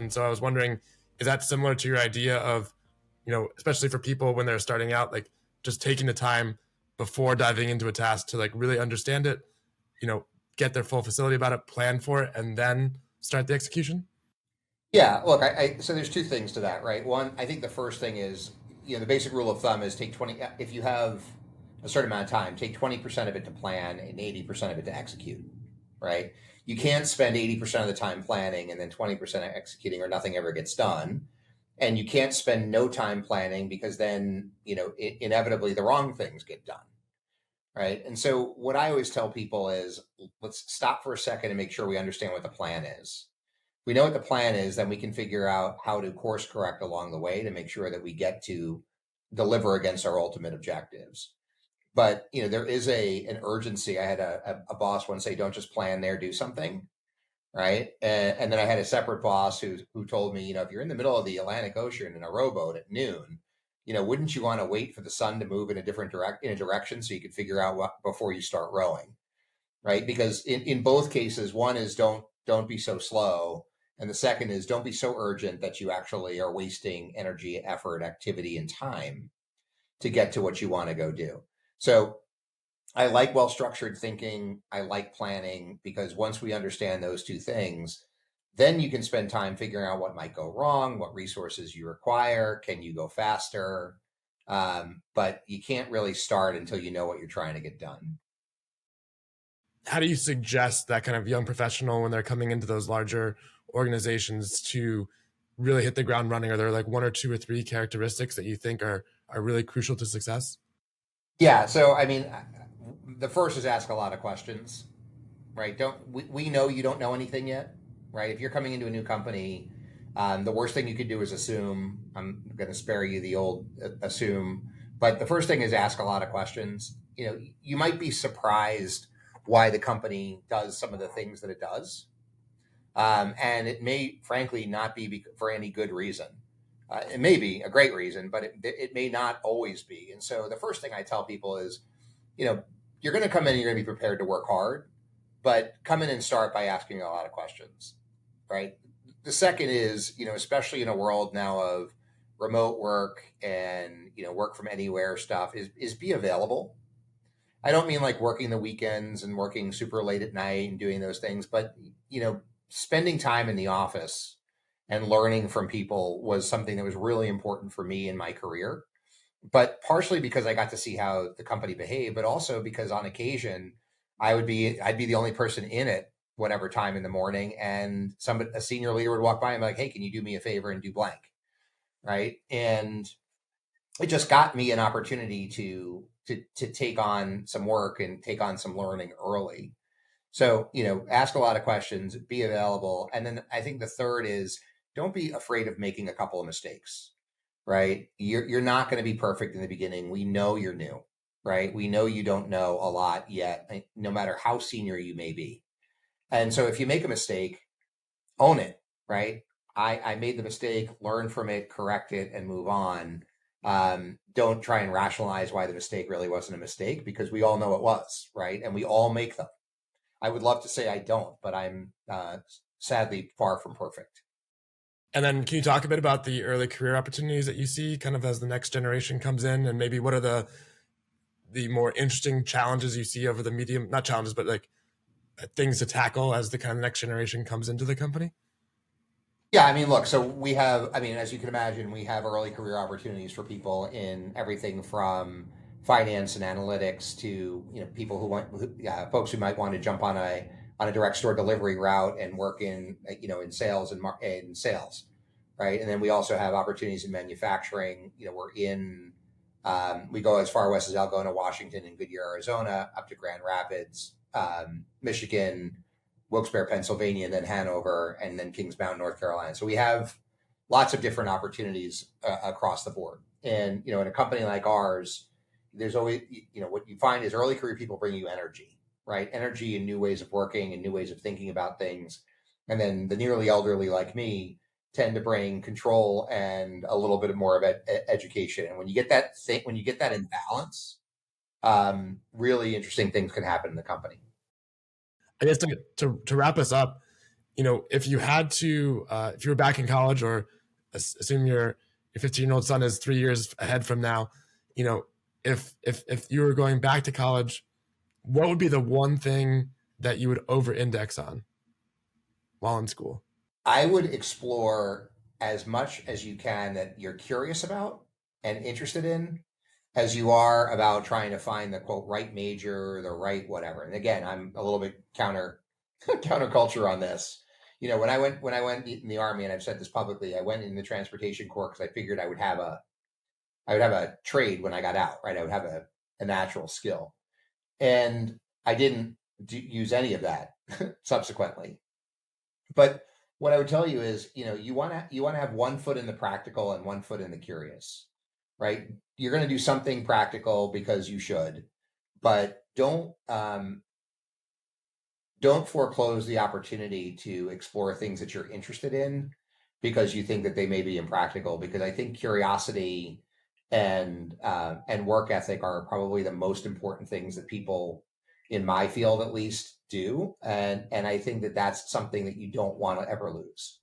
And so I was wondering, is that similar to your idea of, especially for people when they're starting out, like just taking the time before diving into a task to like really understand it, get their full facility about it, plan for it, and then start the execution? Yeah, look, so there's two things to that, right? One, I think the first thing is, the basic rule of thumb is take 20, if you have a certain amount of time, take 20% of it to plan and 80% of it to execute, right? You can't spend 80% of the time planning and then 20% executing or nothing ever gets done. And you can't spend no time planning because then, inevitably the wrong things get done, right? And so what I always tell people is let's stop for a second and make sure we understand what the plan is. We know what the plan is, then we can figure out how to course correct along the way to make sure that we get to deliver against our ultimate objectives. But there is an urgency. I had a boss once say, "Don't just plan there, do something." Right, and then I had a separate boss who told me, if you're in the middle of the Atlantic Ocean in a rowboat at noon, wouldn't you want to wait for the sun to move in a direction so you could figure out what before you start rowing, right? Because in both cases, one is don't be so slow, and the second is don't be so urgent that you actually are wasting energy, effort, activity, and time to get to what you want to go do. So I like well structured thinking. I like planning because once we understand those two things, then you can spend time figuring out what might go wrong, what resources you require, can you go faster? But you can't really start until you know what you're trying to get done. How do you suggest that kind of young professional when they're coming into those larger organizations to really hit the ground running? Are there like one or two or three characteristics that you think are really crucial to success? Yeah. So, I mean, the first is ask a lot of questions, right? We know you don't know anything yet, right? If you're coming into a new company, the worst thing you could do is assume. I'm going to spare you the old assume, but the first thing is ask a lot of questions. You might be surprised why the company does some of the things that it does, and it may, frankly, not be for any good reason. It may be a great reason, but it may not always be. And so the first thing I tell people is, you know, you're going to come in and you're going to be prepared to work hard, but come in and start by asking a lot of questions, right? The second is, especially in a world now of remote work and, work from anywhere stuff is be available. I don't mean like working the weekends and working super late at night and doing those things, but, spending time in the office and learning from people was something that was really important for me in my career, but partially because I got to see how the company behaved, but also because on occasion I'd be the only person in it whatever time in the morning, and a senior leader would walk by and be like, "Hey, can you do me a favor and do blank?" Right, and it just got me an opportunity to take on some work and take on some learning early. So ask a lot of questions, be available, and then I think the third is don't be afraid of making a couple of mistakes, right? You're not going to be perfect in the beginning. We know you're new, right? We know you don't know a lot yet, no matter how senior you may be. And so if you make a mistake, own it, right? I made the mistake, learn from it, correct it, and move on. Don't try and rationalize why the mistake really wasn't a mistake, because we all know it was, right? And we all make them. I would love to say I don't, but I'm sadly far from perfect. And then can you talk a bit about the early career opportunities that you see kind of as the next generation comes in, and maybe what are the more interesting challenges you see over the medium, not challenges, but like things to tackle as the kind of next generation comes into the company? Yeah, I mean, look, so we have, I mean, as you can imagine, we have early career opportunities for people in everything from finance and analytics to, people folks who might want to jump on a direct store delivery route and work in sales and in sales, right? And then we also have opportunities in manufacturing. We go as far west as Algona, Washington, and Goodyear, Arizona, up to Grand Rapids, Michigan, Wilkes-Barre, Pennsylvania, and then Hanover, and then Kings Mountain, North Carolina. So we have lots of different opportunities across the board. And in a company like ours, there's always what you find is early career people bring you energy, right? Energy and new ways of working and new ways of thinking about things. And then the nearly elderly like me tend to bring control and a little bit more of education. And when you get when you get that in balance, really interesting things can happen in the company. I guess to wrap us up, if you had to, if you were back in college, or assume your 15-year-old son is 3 years ahead from now, if you were going back to college, what would be the one thing that you would over index on while in school? I would explore as much as you can that you're curious about and interested in as you are about trying to find the quote right major, the right whatever. And again, I'm a little bit counterculture on this. When I went in the army, and I've said this publicly, I went in the transportation corps because I figured I would have a trade when I got out, right? I would have a natural skill, and I didn't use any of that subsequently. But what I would tell you is, you want to have one foot in the practical and one foot in the curious, right? You're going to do something practical because you should, but don't foreclose the opportunity to explore things that you're interested in because you think that they may be impractical. Because I think curiosity and work ethic are probably the most important things that people in my field at least do, and I think that that's something that you don't want to ever lose.